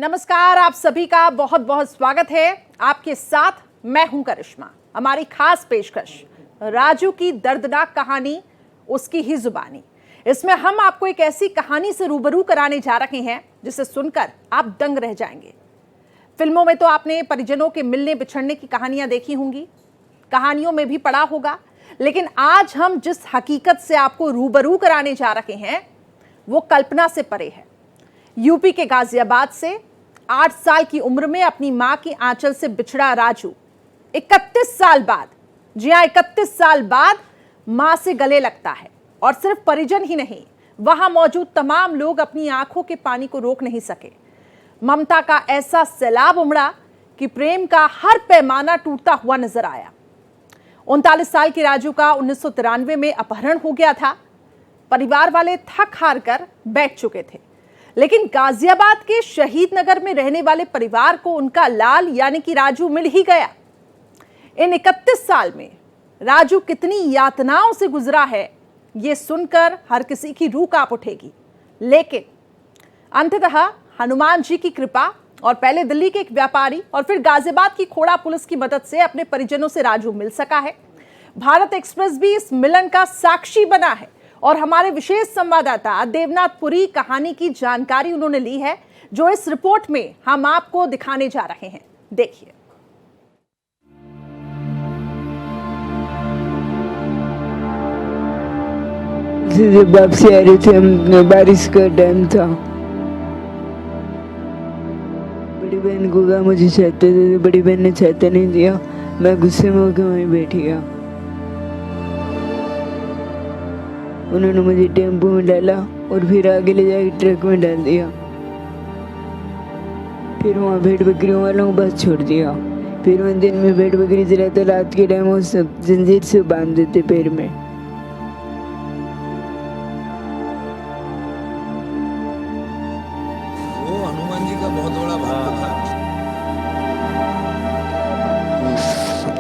नमस्कार, आप सभी का बहुत बहुत स्वागत है। आपके साथ मैं हूं करिश्मा। हमारी खास पेशकश राजू की दर्दनाक कहानी, उसकी ही जुबानी। इसमें हम आपको एक ऐसी कहानी से रूबरू कराने जा रहे हैं जिसे सुनकर आप दंग रह जाएंगे। फिल्मों में तो आपने परिजनों के मिलने बिछड़ने की कहानियां देखी होंगी, कहानियों में भी पढ़ा होगा, लेकिन आज हम जिस हकीकत से आपको रूबरू कराने जा रहे हैं वो कल्पना से परे है। यूपी के गाजियाबाद से 8 साल की उम्र में अपनी मां की आंचल से बिछड़ा राजू 31 साल बाद, जी हां 31 साल बाद मां से गले लगता है। और सिर्फ परिजन ही नहीं, वहां मौजूद तमाम लोग अपनी आंखों के पानी को रोक नहीं सके। ममता का ऐसा सैलाब उमड़ा कि प्रेम का हर पैमाना टूटता हुआ नजर आया। 39 साल के राजू का 1993 में अपहरण हो गया था। परिवार वाले थक हार कर बैठ चुके थे, लेकिन गाजियाबाद के शहीद नगर में रहने वाले परिवार को उनका लाल यानी कि राजू मिल ही गया। इन 31 साल में राजू कितनी यातनाओं से गुजरा है, ये सुनकर हर किसी की रूह कांप उठेगी। लेकिन अंततः हनुमान जी की कृपा और पहले दिल्ली के एक व्यापारी और फिर गाजियाबाद की खोड़ा पुलिस की मदद से अपने परिजनों से राजू मिल सका है। भारत एक्सप्रेस भी इस मिलन का साक्षी बना है और हमारे विशेष संवाददाता देवनाथ पुरी कहानी की जानकारी उन्होंने ली है, जो इस रिपोर्ट में हम आपको दिखाने जा रहे हैं। देखिए। जब वापसी आ रहे थे हम, बारिश का टाइम था। बड़ी बहन को कहा मुझे छाते दे, बड़ी बहन ने छाता नहीं दिया। मैं गुस्से में होकर वहीं बैठ गया। उन्होंने मुझे टेम्पो में डाला और फिर आगे ले जाकर ट्रक में डाल दिया। फिर वहाँ भेड़ बकरियों वालों को बस छोड़ दिया। फिर मैं दिन में भेड़ बकरी चलाता, रात के टाइम वो सब जंजीर से बांध देते पैर में। वो हनुमान जी का बहुत बड़ा भक्त था।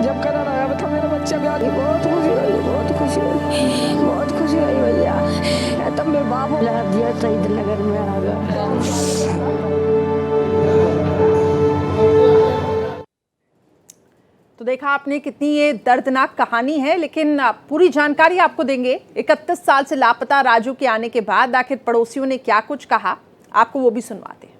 जब करार आया था मेरा बच्चा भी आई, बहुत खुशी हुई, बहुत खुशी हुई, बहुत खुशी हुई भैया। तब मेरे बाबू ला दिया शहीद नगर में आ गया। तो देखा आपने कितनी ये दर्दनाक कहानी है, लेकिन पूरी जानकारी आपको देंगे। 31 साल से लापता राजू के आने के बाद आखिर पड़ोसियों ने क्या कुछ कहा, आपको वो भी सुनवाते हैं।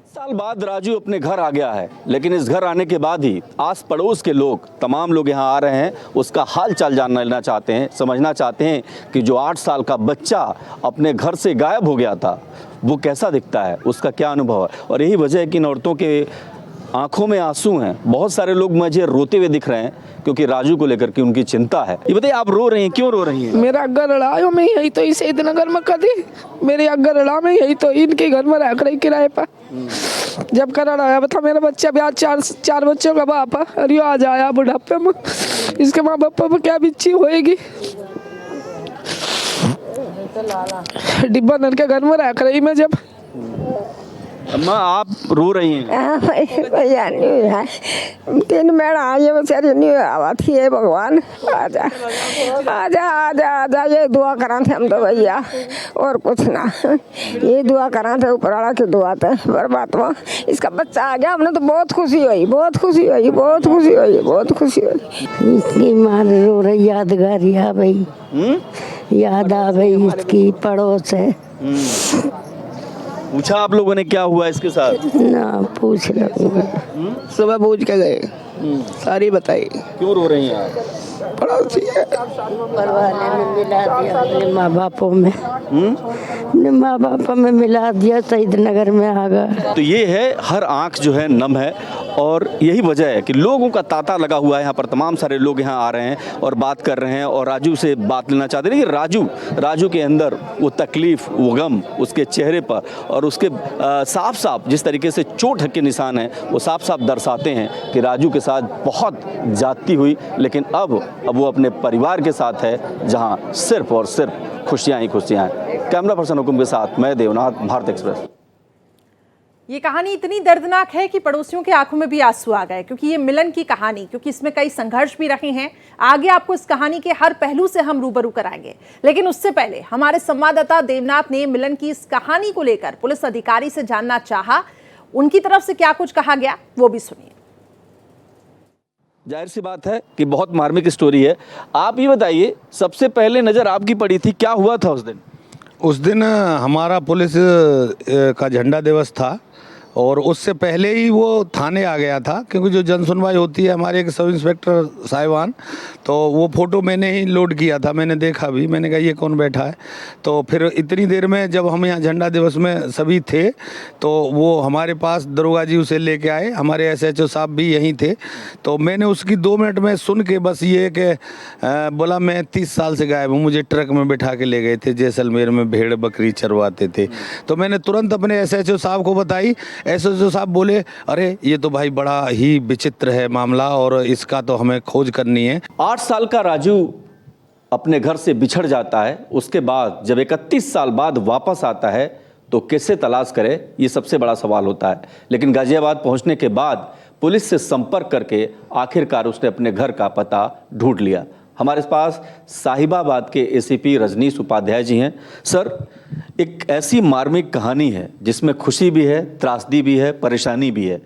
साल बाद राजू अपने घर आ गया है, लेकिन इस घर आने के बाद ही आस पड़ोस के लोग, तमाम लोग यहाँ आ रहे हैं, उसका हाल चाल जानना चाहते हैं, समझना चाहते हैं कि जो 8 साल का बच्चा अपने घर से गायब हो गया था वो कैसा दिखता है, उसका क्या अनुभव है। और यही वजह है कि इन औरतों के आंखों में आंसू हैं। बहुत सारे लोग मुझे रोते हुए दिख रहे हैं क्योंकि राजू को लेकर के उनकी चिंता है। ये बताइए, आप रो रही हैं, क्यों रो रही हैं? मेरा घर लड़ायो में यही तो इस शहीद नगर में कदी मेरे घर लड़ा में यही तो इनके घर में रख रही किराए पर। जब करार आया था मेरा बच्चा भी आज चार बच्चों का बाप है, अरे आज आया बुढ़ापे में, इसके माँ बाप पर क्या बिच्छी होएगी। डिब्बा नल के घर में रख रही मैं जब। अम्मा, आप रो रही हैं? भैया नहीं है, 3 महीना ये बेचारी नहीं आवा थी। ये भगवान आजा आजा आजा आजा, ये दुआ करा थे हम तो भैया, और कुछ ना। ये दुआ करा थे, ऊपर वाला की दुआ थे। परमात्मा इसका बच्चा आ गया, हमने तो बहुत खुशी हुई, बहुत खुशी हुई, बहुत खुशी हुई, बहुत खुशी हुई। इसकी माँ रो रही, यादगार आ गई, याद आ गई इसकी पड़ोस है। पूछा आप लोगों ने क्या हुआ इसके साथ? ना पूछ लो, सुबह पूछ के गए, सारी बताई। क्यों रो रही हैं आप? पड़ोसी है, परिवार ने मिला दिया अपने माँ बापों में, अपने माँ बापों में मिला दिया, शहीद नगर में आ गया। तो ये है, हर आंख जो है नम है और यही वजह है कि लोगों का तांता लगा हुआ है। यहाँ पर तमाम सारे लोग यहाँ आ रहे हैं और बात कर रहे हैं और राजू से बात लेना चाहते हैं। लेकिन राजू के अंदर वो तकलीफ, वो गम उसके चेहरे पर और उसके साफ साफ जिस तरीके से चोट के निशान हैं वो साफ साफ दर्शाते हैं कि राजू के साथ बहुत ज्यादती हुई। लेकिन अब वो अपने परिवार के साथ है, जहाँ सिर्फ और सिर्फ खुशियाँ ही खुशियाँ हैं। कैमरा पर्सन हुकुम के साथ मैं देवनाथ, भारत एक्सप्रेस। ये कहानी इतनी दर्दनाक है कि पड़ोसियों की आंखों में भी आंसू आ गए, क्योंकि ये मिलन की कहानी, क्योंकि इसमें कई संघर्ष भी रहे हैं। आगे आपको इस कहानी के हर पहलू से हम रूबरू कराएंगे, लेकिन उससे पहले हमारे संवाददाता देवनाथ ने मिलन की इस कहानी को लेकर पुलिस अधिकारी से जानना चाहा। उनकी तरफ से क्या कुछ कहा गया वो भी सुनिए। जाहिर सी बात है कि बहुत मार्मिक स्टोरी है। आप ये बताइए, सबसे पहले नज़र आपकी पड़ी थी, क्या हुआ था उस दिन? उस दिन हमारा पुलिस का झंडा दिवस था और उससे पहले ही वो थाने आ गया था, क्योंकि जो जन सुनवाई होती है हमारे एक सब इंस्पेक्टर साहिबान, तो वो फ़ोटो मैंने ही लोड किया था। मैंने देखा भी, मैंने कहा ये कौन बैठा है। तो फिर इतनी देर में जब हम यहाँ झंडा दिवस में सभी थे तो वो हमारे पास दरोगा जी उसे लेके आए, हमारे SHO साहब भी यहीं थे। तो मैंने उसकी 2 मिनट में सुन के बस ये कि बोला मैं 30 साल से गायब हूँ, मुझे ट्रक में बिठा के ले गए थे, जैसलमेर में भेड़ बकरी चरवाते थे। तो मैंने तुरंत अपने SHO साहब को बताई। SHO साहब बोले अरे ये तो भाई बड़ा ही विचित्र है मामला और इसका तो हमें खोज करनी है। 8 साल का राजू अपने घर से बिछड़ जाता है, उसके बाद जब 31 साल बाद वापस आता है तो कैसे तलाश करे, ये सबसे बड़ा सवाल होता है। लेकिन गाजियाबाद पहुंचने के बाद पुलिस से संपर्क करके आखिरकार उसने अपने घर का पता ढूंढ लिया। हमारे पास साहिबाबाद के ACP रजनीश उपाध्याय जी हैं। सर, एक ऐसी मार्मिक कहानी है जिसमें खुशी भी है, त्रासदी भी है, परेशानी भी है।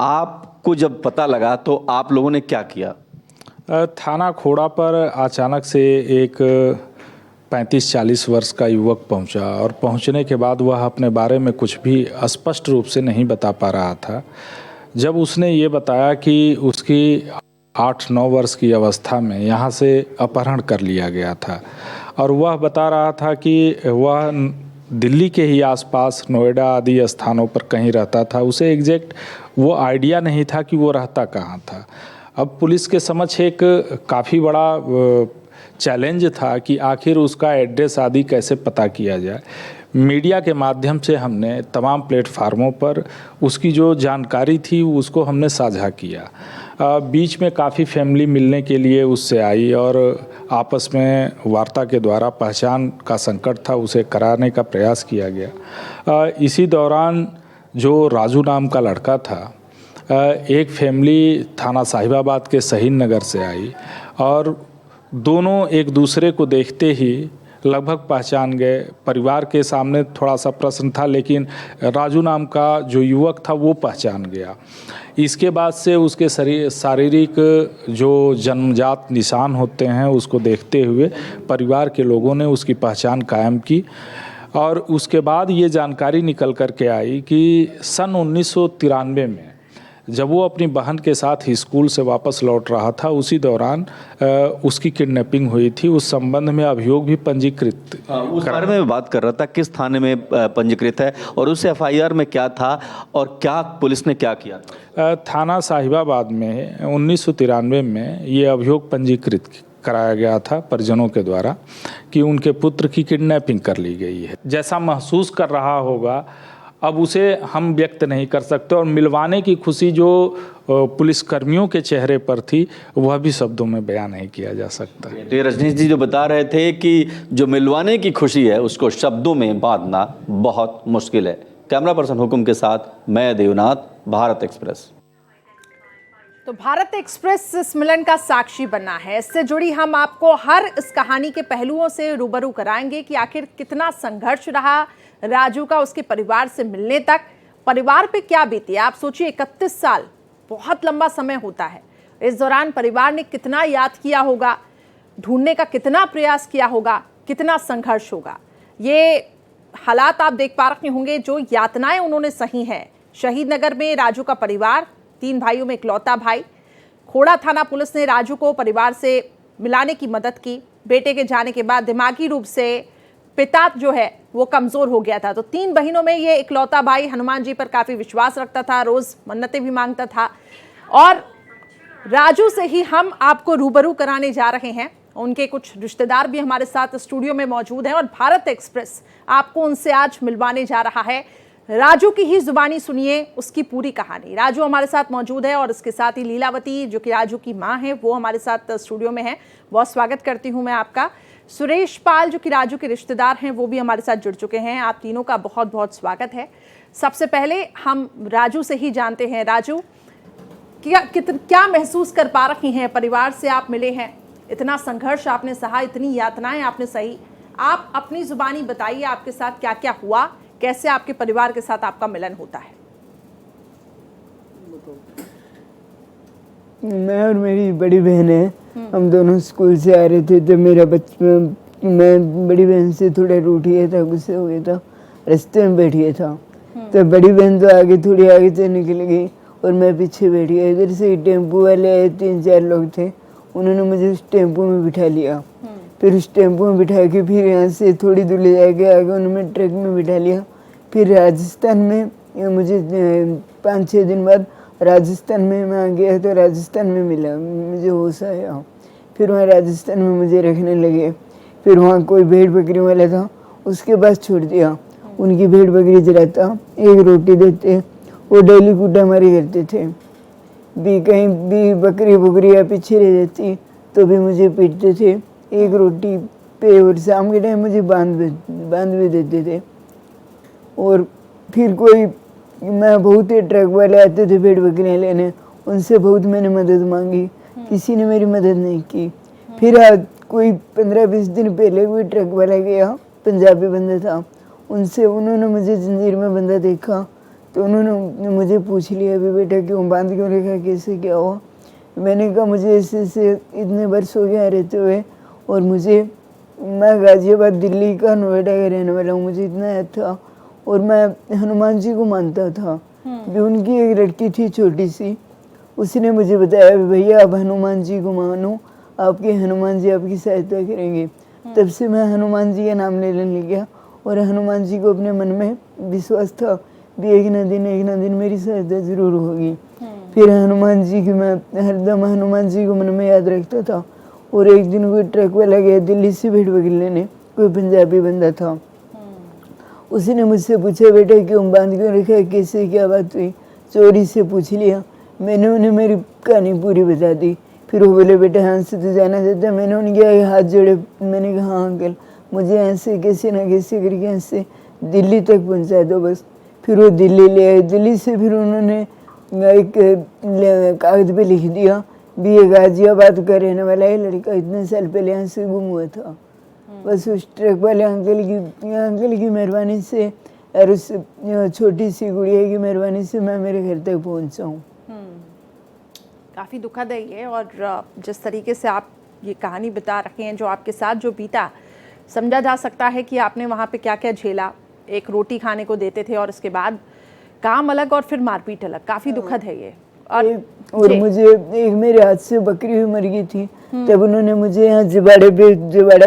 आपको जब पता लगा तो आप लोगों ने क्या किया? थाना खोड़ा पर अचानक से एक 35-40 वर्ष का युवक पहुंचा और पहुंचने के बाद वह अपने बारे में कुछ भी स्पष्ट रूप से नहीं बता पा रहा था। जब उसने ये बताया कि उसकी 8-9 वर्ष की अवस्था में यहाँ से अपहरण कर लिया गया था और वह बता रहा था कि वह दिल्ली के ही आसपास नोएडा आदि स्थानों पर कहीं रहता था। उसे एग्जैक्ट वो आइडिया नहीं था कि वो रहता कहाँ था। अब पुलिस के समक्ष एक काफ़ी बड़ा चैलेंज था कि आखिर उसका एड्रेस आदि कैसे पता किया जाए। मीडिया के माध्यम से हमने तमाम प्लेटफार्मों पर उसकी जो जानकारी थी उसको हमने साझा किया। बीच में काफ़ी फैमिली मिलने के लिए उससे आई और आपस में वार्ता के द्वारा पहचान का संकट था उसे कराने का प्रयास किया गया। इसी दौरान जो राजू नाम का लड़का था, एक फैमिली थाना साहिबाबाद के शहीद नगर से आई और दोनों एक दूसरे को देखते ही लगभग पहचान गए। परिवार के सामने थोड़ा सा प्रश्न था, लेकिन राजू नाम का जो युवक था वो पहचान गया। इसके बाद से उसके शारीरिक जो जन्मजात निशान होते हैं उसको देखते हुए परिवार के लोगों ने उसकी पहचान कायम की और उसके बाद ये जानकारी निकल कर के आई कि सन 1993 में जब वो अपनी बहन के साथ ही स्कूल से वापस लौट रहा था, उसी दौरान उसकी किडनैपिंग हुई थी। उस संबंध में अभियोग भी पंजीकृत। उस बारे में बात कर रहा था, किस थाने में पंजीकृत है और उस FIR में क्या था और क्या पुलिस ने क्या किया? थाना साहिबाबाद में 1993 में ये अभियोग पंजीकृत कराया गया था परिजनों के द्वारा कि उनके पुत्र की किडनैपिंग कर ली गई है। जैसा महसूस कर रहा होगा अब उसे हम व्यक्त नहीं कर सकते और मिलवाने की खुशी जो पुलिस कर्मियों के चेहरे पर थी वह भी शब्दों में बयान नहीं किया जा सकता। तो रजनीश जी जो बता रहे थे कि जो मिलवाने की खुशी है उसको शब्दों में बांधना बहुत मुश्किल है। कैमरा पर्सन हुकुम के साथ मैं देवनाथ, भारत एक्सप्रेस। तो भारत एक्सप्रेस इस मिलन का साक्षी बना है। इससे जुड़ी हम आपको हर इस कहानी के पहलुओं से रूबरू कराएंगे कि आखिर कितना संघर्ष रहा राजू का उसके परिवार से मिलने तक, परिवार पे क्या बीती। आप सोचिए 31 साल बहुत लंबा समय होता है। इस दौरान परिवार ने कितना याद किया होगा, ढूंढने का कितना प्रयास किया होगा, कितना संघर्ष होगा। ये हालात आप देख पा रहे होंगे, जो यातनाएं उन्होंने सही हैं। शहीद नगर में राजू का परिवार, 3 भाइयों में इकलौता भाई। खोड़ा थाना पुलिस ने राजू को परिवार से मिलाने की मदद की। बेटे के जाने के बाद दिमागी रूप से पिता जो है वो कमजोर हो गया था। तो 3 बहनों में ये इकलौता भाई हनुमान जी पर काफी विश्वास रखता था, रोज मन्नतें भी मांगता था। और राजू से ही हम आपको रूबरू कराने जा रहे हैं। उनके कुछ रिश्तेदार भी हमारे साथ स्टूडियो में मौजूद हैं और भारत एक्सप्रेस आपको उनसे आज मिलवाने जा रहा है। राजू की ही जुबानी सुनिए उसकी पूरी कहानी। राजू हमारे साथ मौजूद है और इसके साथ ही लीलावती जो कि राजू की मां है वो हमारे साथ स्टूडियो में है। बहुत स्वागत करती हूं मैं आपका। सुरेश पाल जो कि राजू के रिश्तेदार हैं वो भी हमारे साथ जुड़ चुके हैं। आप तीनों का बहुत बहुत स्वागत है। सबसे पहले हम राजू से ही जानते हैं। राजू, क्या महसूस कर पा रही हैं? परिवार से आप मिले हैं, इतना संघर्ष आपने सहा, इतनी यातनाएं आपने सही। आप अपनी जुबानी बताइए, आपके साथ क्या क्या हुआ, कैसे आपके परिवार के साथ आपका मिलन होता है? मैं और मेरी बड़ी बहन है, हम दोनों स्कूल से आ रहे थे। जब मेरा बचपन, मैं बड़ी बहन से थोड़ा रूठ गया था, गुस्से हो गया था, रास्ते में बैठ गया था। तब बड़ी बहन तो आगे थोड़ी आगे से निकल गई और मैं पीछे बैठ गया। इधर से टेम्पो वाले आए, 3-4 लोग थे, उन्होंने मुझे उस टेम्पो में बिठा लिया। फिर उस टेम्पो में बिठा के फिर यहाँ से थोड़ी दूर ले जाके आगे उन्होंने ट्रक में बिठा लिया। फिर राजस्थान में मुझे 5-6 दिन बाद राजस्थान में मैं गया तो राजस्थान में मिला, मुझे होश आया। फिर वहाँ राजस्थान में मुझे रखने लगे। फिर वहाँ कोई भेड़ बकरी वाला था, उसके पास छोड़ दिया। उनकी भेड़ बकरी चलाता, 1 रोटी देते, वो डेली कूटा मारी करते थे। भी कहीं भी बकरी बुकरी या पीछे रह जाती तो भी मुझे पीटते थे 1 रोटी पे, और शाम के टाइम मुझे बांध भी देते थे। और फिर कोई, मैं बहुत ही ट्रक वाले आते थे भेड़ बकरियाँ लेने, उनसे बहुत मैंने मदद मांगी, किसी ने मेरी मदद नहीं की। फिर आज कोई 15-20 दिन पहले कोई ट्रक वाला गया, पंजाबी बंदा था, उनसे उन्होंने मुझे जंजीर में बंदा देखा तो उन्होंने मुझे पूछ लिया, अभी बेटा क्यों बांध क्यों रखा, कैसे क्या हुआ? मैंने कहा मुझे ऐसे इतने वर्ष हो गया रहते हुए, और मैं गाजियाबाद दिल्ली का नोएडा का रहने वाला हूँ, मुझे इतना याद था। और मैं हनुमान जी को मानता था। भी उनकी एक लड़की थी छोटी सी, उसने मुझे बताया भैया आप हनुमान जी को मानो, आपके हनुमान जी आपकी सहायता करेंगे। तब से मैं हनुमान जी का नाम लेने लग गया और हनुमान जी को अपने मन में विश्वास था भी एक ना दिन मेरी सहायता जरूर होगी। फिर हनुमान जी की मैं हरदम हनुमान जी को मन में याद रखता था। और एक दिन कोई ट्रक वाला गया दिल्ली से भेड़ बकरी लेने, कोई पंजाबी बंदा था, उसने मुझसे पूछा बेटा क्यों बांध क्यों रखा है, कैसे क्या बात हुई? चोरी से पूछ लिया। मैंने उन्हें मेरी कहानी पूरी बता दी। फिर वो बोले बेटा यहाँ से तो जाना चाहता। मैंने उनके हाथ जोड़े, मैंने कहा हाँ अंकल मुझे यहाँ से कैसे ना कैसे करके यहाँ से दिल्ली तक पहुँचा दो बस। फिर वो दिल्ली ले आए। दिल्ली से फिर उन्होंने एक कागज पे लिख दिया भी ये गाजियाबाद का रहने वाला है लड़का, इतने साल पहले यहाँ से गुम हुआ था। बस उस ट्रक वाले अंकल की मेहरबानी से और उस छोटी सी गुड़िया की मेहरबानी से मैं मेरे घर तक पहुँचा हूँ। काफ़ी दुखद है ये, और जिस तरीके से आप ये कहानी बता रहे हैं, जो आपके साथ जो बीता, समझा जा सकता है कि आपने वहाँ पे क्या क्या झेला। एक रोटी खाने को देते थे और उसके बाद काम अलग और फिर मारपीट अलग। काफ़ी दुखद है ये। और मुझे एक मेरे हाथ से बकरी भी मर गई थी, तब उन्होंने मुझे यहाँ जबाड़ा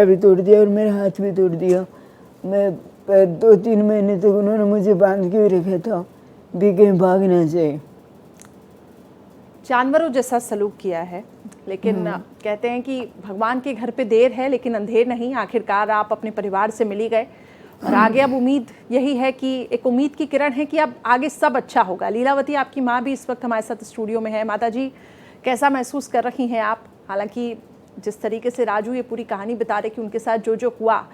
भी तोड़ दिया और मेरा हाथ भी तोड़ दिया। मैं 2-3 महीने तक उन्होंने मुझे बांध के भी रखा था भी कहीं भाग ना जाए। जानवरों जैसा सलूक किया है, लेकिन कहते हैं कि भगवान के घर पे देर है लेकिन अंधेर नहीं। आखिरकार आप अपने परिवार से मिली गए और आगे अब उम्मीद यही है कि एक उम्मीद की किरण है कि अब आगे सब अच्छा होगा। लीलावती आपकी माँ भी इस वक्त हमारे साथ स्टूडियो में है। माता जी कैसा महसूस कर रही हैं आप? हालांकि जिस तरीके से राजू ये पूरी कहानी बता रहे कि उनके साथ जो जो हुआ,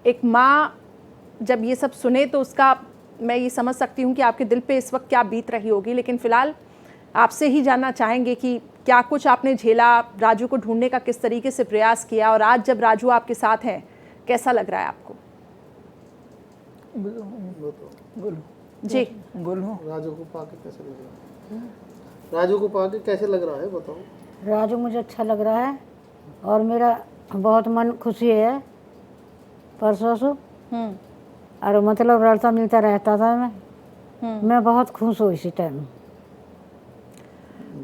एक माँ जब ये सब सुने तो उसका मैं ये समझ सकती हूँ कि आपके दिल पे इस वक्त क्या बीत रही होगी। लेकिन फ़िलहाल आपसे ही जानना चाहेंगे कि क्या कुछ आपने झेला, राजू को ढूंढने का किस तरीके से प्रयास किया, और आज जब राजू आपके साथ हैं कैसा लग रहा है आपको? बोलो जी बोलो। राजू को पाके कैसे लग रहा है? राजू को पाके कैसे लग रहा है बताओ। राजू मुझे अच्छा लग रहा है और मेरा बहुत मन खुशी है। परसों से और मतलब लड़ता मिलता रहता था मैं बहुत खुश हूँ इसी टाइम।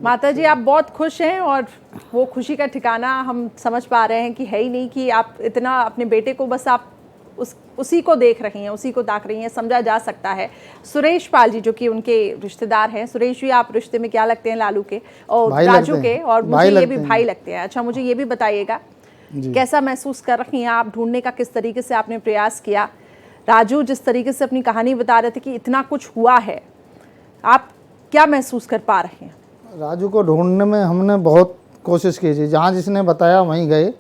माता जी आप बहुत खुश हैं और वो खुशी का ठिकाना हम समझ पा रहे हैं कि है ही नहीं कि आप इतना अपने बेटे को बस आप उसी को देख रही हैं, उसी को ताक रही हैं, समझा जा सकता है। सुरेश पाल जी जो कि उनके रिश्तेदार हैं, सुरेश जी आप रिश्ते में क्या लगते हैं लालू के और राजू के? और मुझे ये भी भाई लगते हैं। अच्छा मुझे ये भी बताइएगा कैसा महसूस कर रही हैं आप? ढूंढने का किस तरीके से आपने प्रयास किया? राजू जिस तरीके से अपनी कहानी बता रहे थे कि इतना कुछ हुआ है, आप क्या महसूस कर पा रहे हैं? राजू को ढूंढने में हमने बहुत कोशिश की थी। जहाँ जिसने बताया वहीं गए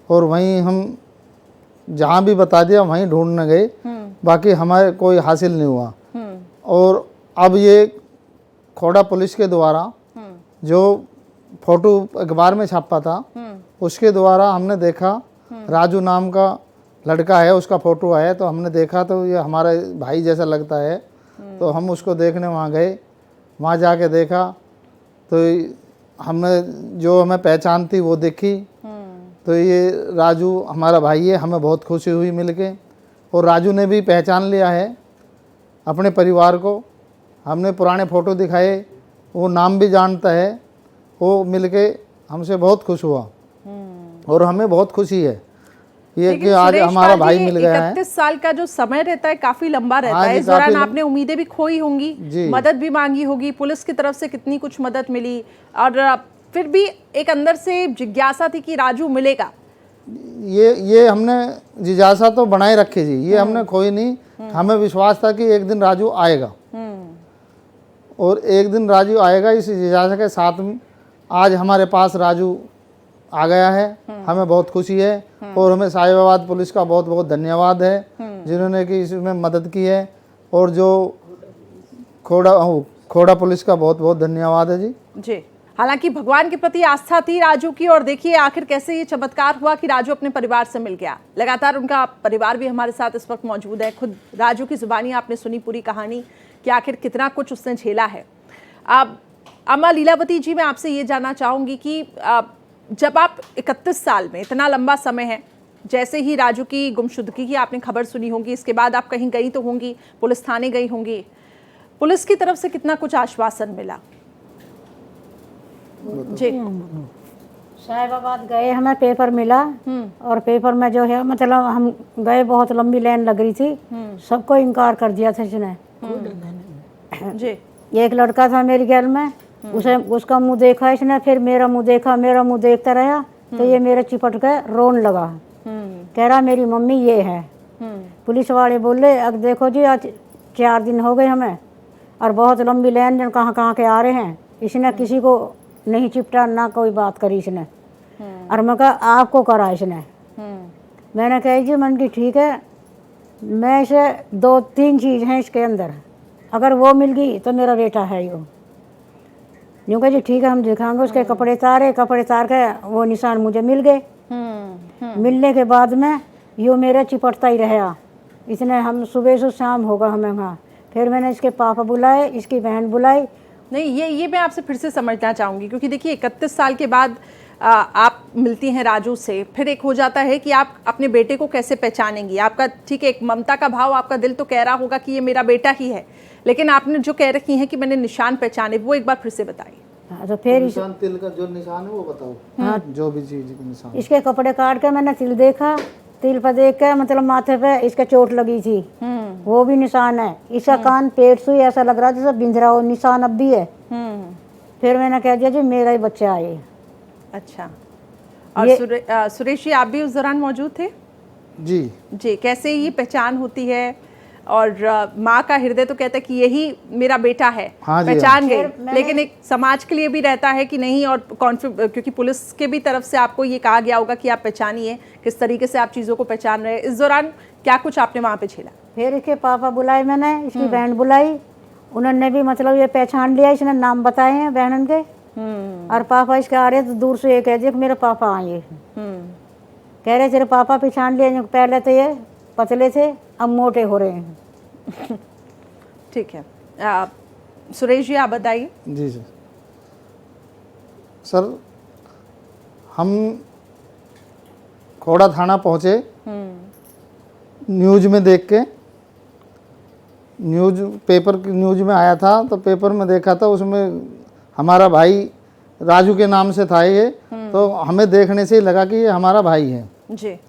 और वहीं हम जहाँ भी बता दिया वहीं ढूंढने गए, बाकी हमारे कोई हासिल नहीं हुआ। और अब ये खोड़ा पुलिस के द्वारा जो फोटो अखबार में छापा था उसके द्वारा हमने देखा राजू नाम का लड़का है, उसका फोटो आया तो हमने देखा तो ये हमारा भाई जैसा लगता है। तो हम उसको देखने वहाँ गए, वहाँ जाके देखा तो हमने जो हमें पहचान थी वो देखी। तो ये राजू हमारा भाई है, हमें बहुत खुशी हुई मिलके। और राजू ने भी पहचान लिया है अपने परिवार को। हमने पुराने फ़ोटो दिखाए, वो नाम भी जानता है। वो मिलके हमसे बहुत खुश हुआ और हमें बहुत खुशी है ये कि आज हमारा भाई मिल गया है। 31 साल का जो समय रहता है काफी लंबा रहता हाँ है। जी, इस दौरान काफी आपने उम्मीदें भी खोई होंगी, जी। मदद भी मांगी होगी, पुलिस की तरफ से कितनी कुछ मदद मिली, और फिर भी एक अंदर से जिज्ञासा थी कि राजू मिलेगा। ये हमने जिज्ञासा तो बनाए रखी थी, ये हमने खोई नहीं। हमें विश्वास था कि एक दिन राजू आएगा और एक दिन राजू आएगा। इस जिज्ञासा के साथ में आज हमारे पास राजू आ गया है, हमें बहुत खुशी है। और हमें साहिबाबाद पुलिस का बहुत बहुत धन्यवाद है जिन्होंने कि इसमें मदद की है। और जो खोड़ा पुलिस का बहुत बहुत धन्यवाद है जी। हालांकि भगवान के प्रति आस्था थी राजू की, और देखिए आखिर कैसे ये चमत्कार हुआ कि राजू अपने परिवार से मिल गया। लगातार उनका परिवार भी हमारे साथ इस वक्त मौजूद है। खुद राजू की जुबानी आपने सुनी पूरी कहानी कि आखिर कितना कुछ उसने झेला है। अब अम्मा लीलावती जी, मैं आपसे ये जानना चाहूँगी कि जब आप 31 साल में, इतना लंबा समय है, जैसे ही राजू की गुमशुदगी की आपने खबर सुनी होगी, इसके बाद आप कहीं गई तो होंगी, पुलिस थाने गई होंगी, पुलिस की तरफ से कितना कुछ आश्वासन मिला? जी। साहिबाबाद गए, हमें पेपर मिला और पेपर में जो है मतलब हम गए, बहुत लंबी लाइन लग रही थी, सबको इनकार कर दिया था इसने। जी। एक लड़का था मेरी गैल में, उसे उसका मुंह देखा इसने, फिर मेरा मुंह देखा, मेरा मुंह देखता रहा तो ये मेरे चिपट के रोन लगा, कह रहा मेरी मम्मी ये है। पुलिस वाले बोले अब देखो जी आज 4 दिन हो गए हमें और बहुत लंबी लाइन जन कहाँ के आ रहे हैं, इसने किसी को नहीं चिपटा, ना कोई बात करी इसने। और मैं कहा आपको करा इसने। मैंने कहा जी मन की ठीक है, मैं इसे 2-3 चीज़ हैं इसके अंदर, अगर वो मिल गई तो मेरा बेटा है यूँ कहा जी ठीक है हम दिखाएंगे। उसके कपड़े तार के वो निशान मुझे मिल गए। मिलने के बाद में यूँ मेरा चिपटता ही रहा। इसने हम सुबह से शाम होगा हमें वहाँ, फिर मैंने इसके पापा बुलाए, इसकी बहन बुलाई। नहीं, ये मैं आपसे फिर से समझना चाहूँगी, क्योंकि देखिए 31 साल के बाद आप मिलती हैं राजू से, फिर एक हो जाता है कि आप अपने बेटे को कैसे पहचानेंगी। आपका ठीक है, एक ममता का भाव, आपका दिल तो कह रहा होगा कि ये मेरा बेटा ही है, लेकिन आपने जो कह रखी है कि मैंने निशान पहचाने, वो एक बार फिर से बताइए। हाँ, तो फिर तिल का जो निशान है वो बताओ। हाँ, जो भी चीज का निशान। इसके कपड़े काट के मैंने तिल देखा, तिल पर देख के मतलब माथे पे इसके चोट लगी थी, वो भी निशान है। इसका कान पेट से ऐसा लग रहा है जैसे बिंदरा हो, निशान अब भी है। फिर मैंने कह दिया जी मेरा ही बच्चा है। अच्छा। और सुरेश जी, आप भी उस दौरान मौजूद थे? जी। कैसे ये पहचान होती है? और माँ का हृदय तो कहता है कि यही मेरा बेटा है। हाँ पहचान गई, लेकिन एक समाज के लिए भी रहता है कि नहीं, और क्योंकि पुलिस के भी तरफ से आपको ये कहा गया होगा कि आप पहचानिए, किस तरीके से आप चीज़ों को पहचान रहे हैं। इस दौरान क्या कुछ आपने वहाँ पे झेला? फिर इसके पापा बुलाए मैंने, इसकी बहन बुलाई, उन्होंने भी मतलब ये पहचान लिया, इसने नाम बताए हैं बहनन के। और पापा इसके आ रहे तो दूर से ये कह दिया कि मेरे पापा आए। कह रहे तेरे पापा पहचान लिए, पहले तो ये पतले थे अब मोटे हो रहे हैं। ठीक है। सुरेश जी, आप बताइए। जी सर, हम खोड़ा थाना पहुँचे, न्यूज़ में देख के, पेपर की न्यूज़ में आया था तो पेपर में देखा था, उसमें हमारा भाई राजू के नाम से था ये। तो हमें देखने से ही लगा कि ये हमारा भाई है जी।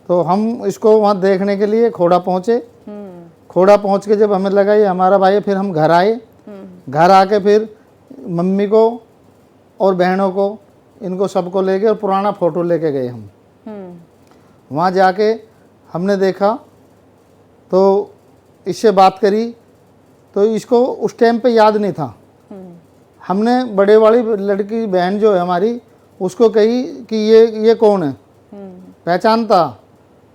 तो हम इसको वहाँ देखने के लिए खोड़ा पहुँचे। खोड़ा पहुँच के जब हमें लगा ये हमारा भाई है, फिर हम घर आए। घर आके फिर मम्मी को और बहनों को, इनको सबको ले गए और पुराना फ़ोटो लेके गए हम। वहाँ जाके हमने देखा तो इससे बात करी तो इसको उस टाइम पे याद नहीं था। हमने बड़े वाली लड़की बहन जो है हमारी, उसको कही कि ये कौन है, पहचानता?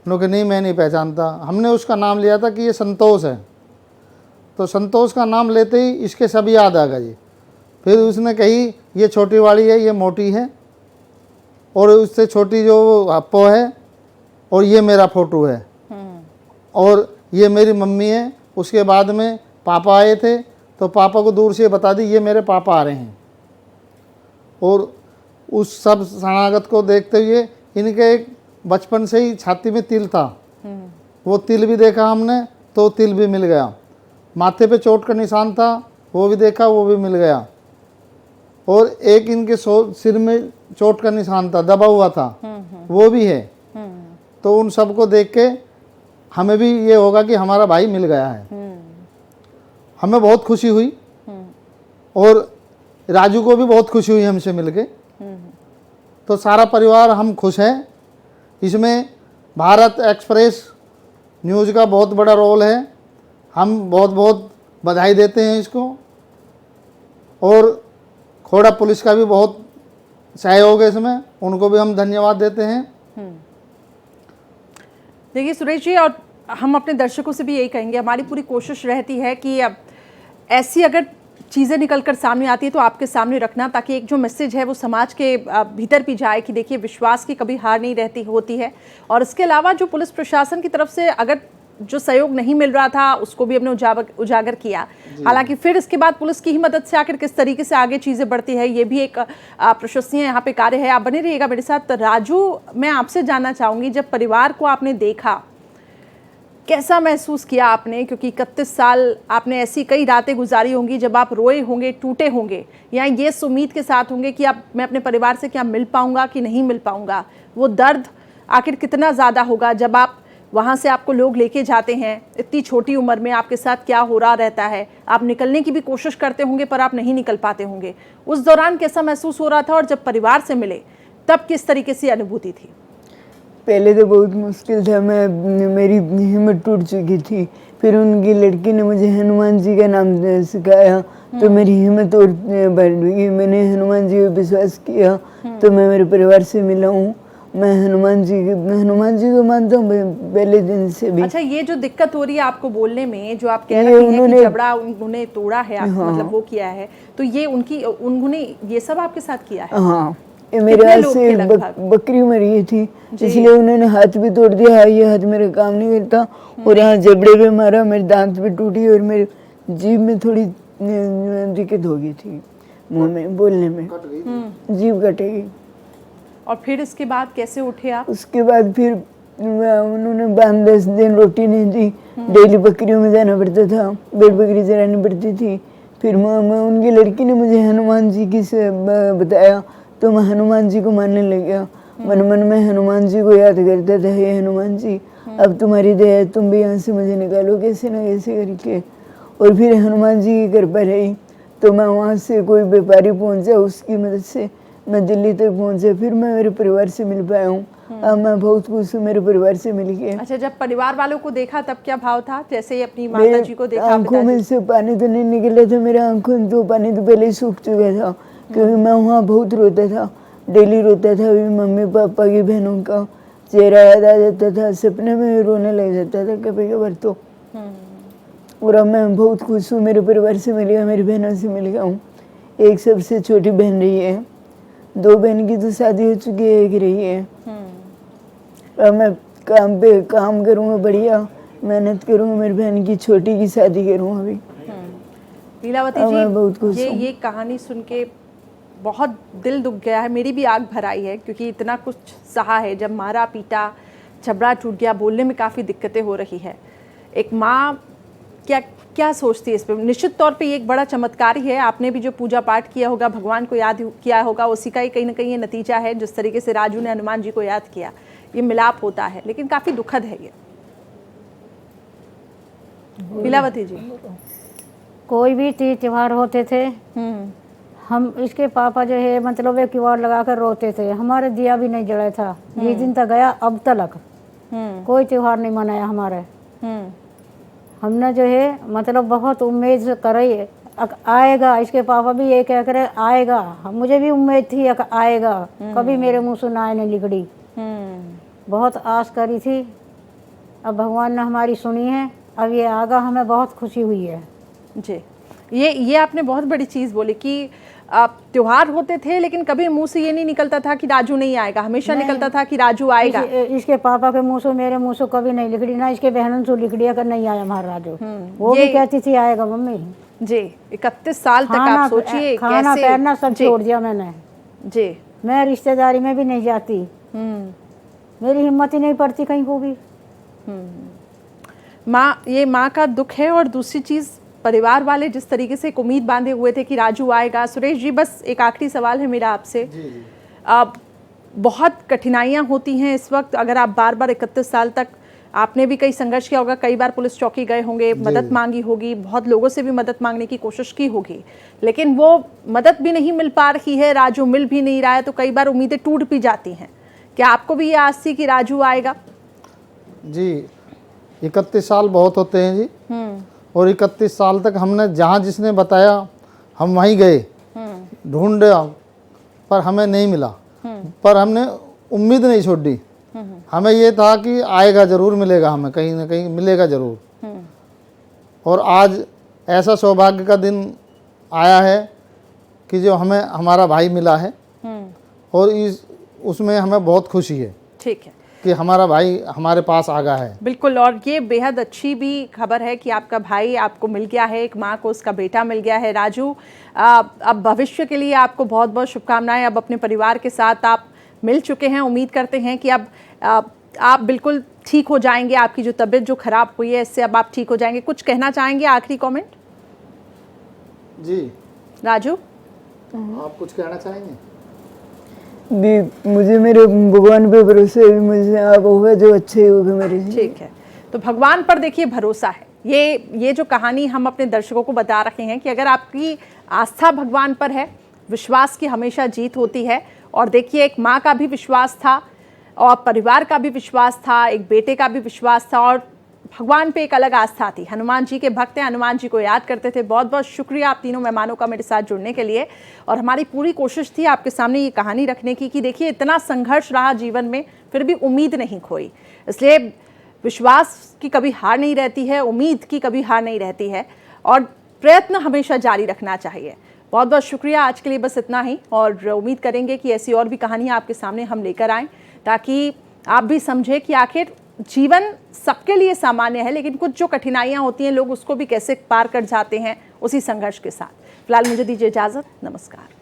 उन्होंने नहीं मैं नहीं पहचानता। हमने उसका नाम लिया था कि ये संतोष है। तो संतोष का नाम लेते ही इसके सब याद आ गए। फिर उसने कही ये छोटी वाली है, ये मोटी है, और उससे छोटी जो हप्पो है, और ये मेरा फ़ोटो है, और ये मेरी मम्मी है। उसके बाद में पापा आए थे, तो पापा को दूर से बता दी ये मेरे पापा आ रहे हैं। और उस सब शरणागत को देखते हुए इनके एक बचपन से ही छाती में तिल था, वो तिल भी देखा हमने, तो तिल भी मिल गया। माथे पे चोट का निशान था, वो भी देखा, वो भी मिल गया। और एक इनके सिर में चोट का निशान था, दबा हुआ था, वो भी है। तो उन सबको देख के हमें भी ये होगा कि हमारा भाई मिल गया है। हमें बहुत खुशी हुई, और राजू को भी बहुत खुशी हुई हमसे मिलके। तो सारा परिवार हम खुश हैं। इसमें भारत एक्सप्रेस न्यूज़ का बहुत बड़ा रोल है। हम बहुत बहुत बधाई देते हैं इसको, और खोड़ा पुलिस का भी बहुत सहयोग है इसमें, उनको भी हम धन्यवाद देते हैं। देखिए सुरेश जी, और हम अपने दर्शकों से भी यही कहेंगे, हमारी पूरी कोशिश रहती है कि अब ऐसी अगर चीज़ें निकल कर सामने आती है तो आपके सामने रखना, ताकि एक जो मैसेज है वो समाज के भीतर भी जाए कि देखिए विश्वास की कभी हार नहीं रहती होती है। और इसके अलावा जो पुलिस प्रशासन की तरफ से अगर जो सहयोग नहीं मिल रहा था उसको भी हमने उजागर किया। हालांकि फिर इसके बाद पुलिस की ही मदद से आखिर किस तरीके से आगे चीज़ें बढ़ती है, ये भी एक प्रशंसनीय यहाँ पे कार्य है। आप बने रहिएगा मेरे साथ। राजू, मैं आपसे जानना चाहूँगी, जब परिवार को आपने देखा कैसा महसूस किया आपने? क्योंकि 31 साल आपने ऐसी कई रातें गुजारी होंगी जब आप रोए होंगे, टूटे होंगे, या ये इस उम्मीद के साथ होंगे कि अब मैं अपने परिवार से क्या मिल पाऊंगा कि नहीं मिल पाऊंगा। वो दर्द आखिर कितना ज़्यादा होगा जब आप वहाँ से आपको लोग लेके जाते हैं, इतनी छोटी उम्र में आपके साथ क्या हो रहा रहता है, आप निकलने की भी कोशिश करते होंगे पर आप नहीं निकल पाते होंगे। उस दौरान कैसा महसूस हो रहा था, और जब परिवार से मिले तब किस तरीके से अनुभूति थी? पहले तो बहुत मुश्किल था, मेरी हिम्मत टूट चुकी थी। फिर उनकी लड़की ने मुझे हनुमान जी का नाम सिखाया, तो मेरी हिम्मत और बढ़ गई। मैंने हनुमान जी पर विश्वास किया, तो मैं मेरे परिवार से मिला हूँ। मैं हनुमान जी को मानता हूँ पहले दिन से भी। अच्छा, ये जो दिक्कत हो रही है आपको बोलने में, जो आप कह रहे हैं कि जबड़ा उन्होंने तोड़ा है, मतलब वो किया है, तो ये उन्होंने ये सब आपके साथ किया है? हाँ, मेरे हाथ से बकरी मरी थी, इसलिए उन्होंने हाथ भी तोड़ दिया। ये हाथ मेरा काम नहीं करता, और यहाँ जबड़े पे मारा, मेरे दांत भी टूटी, और मेरे जीभ में थोड़ी दिक्कत हो गई थी, मुंह में बोलने में जीभ कटेगी। और फिर इसके बाद कैसे उठे आप? उसके बाद फिर उन्होंने 10 दिन रोटी नहीं दी, डेली बकरियों में जाना पड़ता था, भेड़ बकरी चरानी पड़ती थी। फिर उनकी लड़की ने मुझे हनुमान जी की से बताया, तो मैं हनुमान जी को मानने लग गया। मन मन में हनुमान जी को याद करता था, हे हनुमान जी अब तुम्हारी दया है, तुम भी यहाँ से मुझे निकालो कैसे न कैसे करके। और फिर हनुमान जी की कृपा रही, तो मैं वहाँ से कोई व्यापारी पहुँचा, उसकी मदद से मैं दिल्ली तक पहुँचा। फिर मैं मेरे परिवार से मिल पाया हूँ। अब मैं बहुत खुश हूँ मेरे परिवार से मिल के। अच्छा, जब परिवार वालों को देखा तब क्या भाव था? जैसे ही अपनी माता जी को देखा, आंखों में से पानी तो नहीं निकला था, मेरे आंखों में तो पानी तो पहले ही सूख चुका था, क्योंकि मैं वहाँ बहुत रोता था, डेली रोता था। अभी मम्मी पापा की बहनों का चेहरा याद आ जाता था, सपने में रोने लग जाता था कभी कभार तो। और अब मैं बहुत खुश हूँ, मेरे परिवार से मिल गया, मेरी बहनों से मिल गया हूँ। एक सबसे छोटी बहन रही है, 2 बहन की तो शादी हो चुकी है, एक रही है। अब मैं काम पे काम करूँगा, बढ़िया मेहनत करूँगा, मेरी बहन की छोटी की शादी करूँगा अभी। लीलावती जी, ये कहानी सुन के बहुत दिल दुख गया है, मेरी भी आग भर आई है, क्योंकि इतना कुछ सहा है, जब मारा पीटा, जबड़ा टूट गया, बोलने में काफ़ी दिक्कतें हो रही है। एक माँ क्या सोचती है इस पर? निश्चित तौर पे ये एक बड़ा चमत्कार ही है। आपने भी जो पूजा पाठ किया होगा, भगवान को याद किया होगा, उसी का ही कहीं ना कहीं ये नतीजा है। जिस तरीके से राजू ने हनुमान जी को याद किया, ये मिलाप होता है, लेकिन काफ़ी दुखद है ये। लीलावती जी, कोई भी तीज त्योहार होते थे, हम इसके पापा जो है मतलब एक किवाड़ लगा कर रोते थे, हमारे दिया भी नहीं जला था। ये दिन तक गया, अब तक कोई त्योहार नहीं मनाया हमारे। हमने जो है मतलब बहुत उम्मीद करई आएगा, इसके पापा भी ये कह कर आएगा, मुझे भी उम्मीद थी आएगा, कभी मेरे मुंह से ना नहीं निकली। बहुत आस करी थी, अब भगवान ने हमारी सुनी है, अब ये आगा, हमें बहुत खुशी हुई है। जी, ये आपने बहुत बड़ी चीज़ बोली कि त्योहार होते थे लेकिन कभी मुंह से ये नहीं निकलता था कि राजू नहीं आएगा, हमेशा निकलता था कि राजू आएगा। इसके पापा के मुंह से मेरे मुंह से कभी नहीं लिखड़ी, ना इसके बहनों से लिखड़ी अगर नहीं आया हमारा राजू। वो भी कहती थी आएगा मम्मी जी। 31 साल तक आप सोचिए, खाना पहनना सब छोड़ दिया मैंने जी। मैं रिश्तेदारी में भी नहीं जाती, मेरी हिम्मत ही नहीं पड़ती कहीं को भी। ये माँ का दुख है। और दूसरी चीज़, परिवार वाले जिस तरीके से एक उम्मीद बांधे हुए थे कि राजू आएगा। सुरेश जी, बस एक आखिरी सवाल है मेरा आपसे। बहुत कठिनाइयाँ होती हैं इस वक्त, अगर आप बार बार 31 साल तक आपने भी कई संघर्ष किया होगा, कई बार पुलिस चौकी गए होंगे, मदद मांगी होगी, बहुत लोगों से भी मदद मांगने की कोशिश की होगी, लेकिन वो मदद भी नहीं मिल पा रही है, राजू मिल भी नहीं रहा है, तो कई बार उम्मीदें टूट भी जाती हैं। क्या आपको भी ये आस थी कि राजू आएगा? जी, 31 साल बहुत होते हैं जी। और 31 साल तक हमने जहाँ जिसने बताया हम वहीं गए, ढूंढा, पर हमें नहीं मिला। पर हमने उम्मीद नहीं छोड़ी, हमें ये था कि आएगा जरूर, मिलेगा, हमें कहीं ना कहीं मिलेगा जरूर। और आज ऐसा सौभाग्य का दिन आया है कि जो हमें हमारा भाई मिला है, और उसमें हमें बहुत खुशी है। ठीक है कि हमारा भाई हमारे पास आ गया है। बिल्कुल। और ये बेहद अच्छी भी खबर है कि आपका भाई आपको मिल गया है, एक माँ को उसका बेटा मिल गया है। राजू, अब भविष्य के लिए आपको बहुत बहुत शुभकामनाएं। अब अपने परिवार के साथ आप मिल चुके हैं, उम्मीद करते हैं कि अब आप बिल्कुल ठीक हो जाएंगे, आपकी जो तबीयत जो खराब हुई है इससे अब आप ठीक हो जाएंगे। कुछ कहना चाहेंगे आखिरी कमेंट? जी राजू, आप कुछ कहना चाहेंगे? मुझे मेरे भगवान पे भरोसा है, मुझे आप होगा जो अच्छे होगा मेरे। ठीक है, तो भगवान पर देखिए भरोसा है। ये जो कहानी हम अपने दर्शकों को बता रहे हैं कि अगर आपकी आस्था भगवान पर है, विश्वास की हमेशा जीत होती है। और देखिए, एक माँ का भी विश्वास था और परिवार का भी विश्वास था, एक बेटे का भी विश्वास था, और भगवान पे एक अलग आस्था थी। हनुमान जी के भक्त हैं, हनुमान जी को याद करते थे। बहुत बहुत शुक्रिया आप तीनों मेहमानों का मेरे साथ जुड़ने के लिए। और हमारी पूरी कोशिश थी आपके सामने ये कहानी रखने की कि देखिए, इतना संघर्ष रहा जीवन में, फिर भी उम्मीद नहीं खोई। इसलिए विश्वास की कभी हार नहीं रहती है, उम्मीद की कभी हार नहीं रहती है, और प्रयत्न हमेशा जारी रखना चाहिए। बहुत बहुत शुक्रिया, आज के लिए बस इतना ही। और उम्मीद करेंगे कि ऐसी और भी कहानियाँ आपके सामने हम लेकर आएँ, ताकि आप भी समझें कि आखिर जीवन सबके लिए सामान्य है, लेकिन कुछ जो कठिनाइयाँ होती हैं लोग उसको भी कैसे पार कर जाते हैं उसी संघर्ष के साथ। फिलहाल मुझे दीजिए इजाज़त, नमस्कार।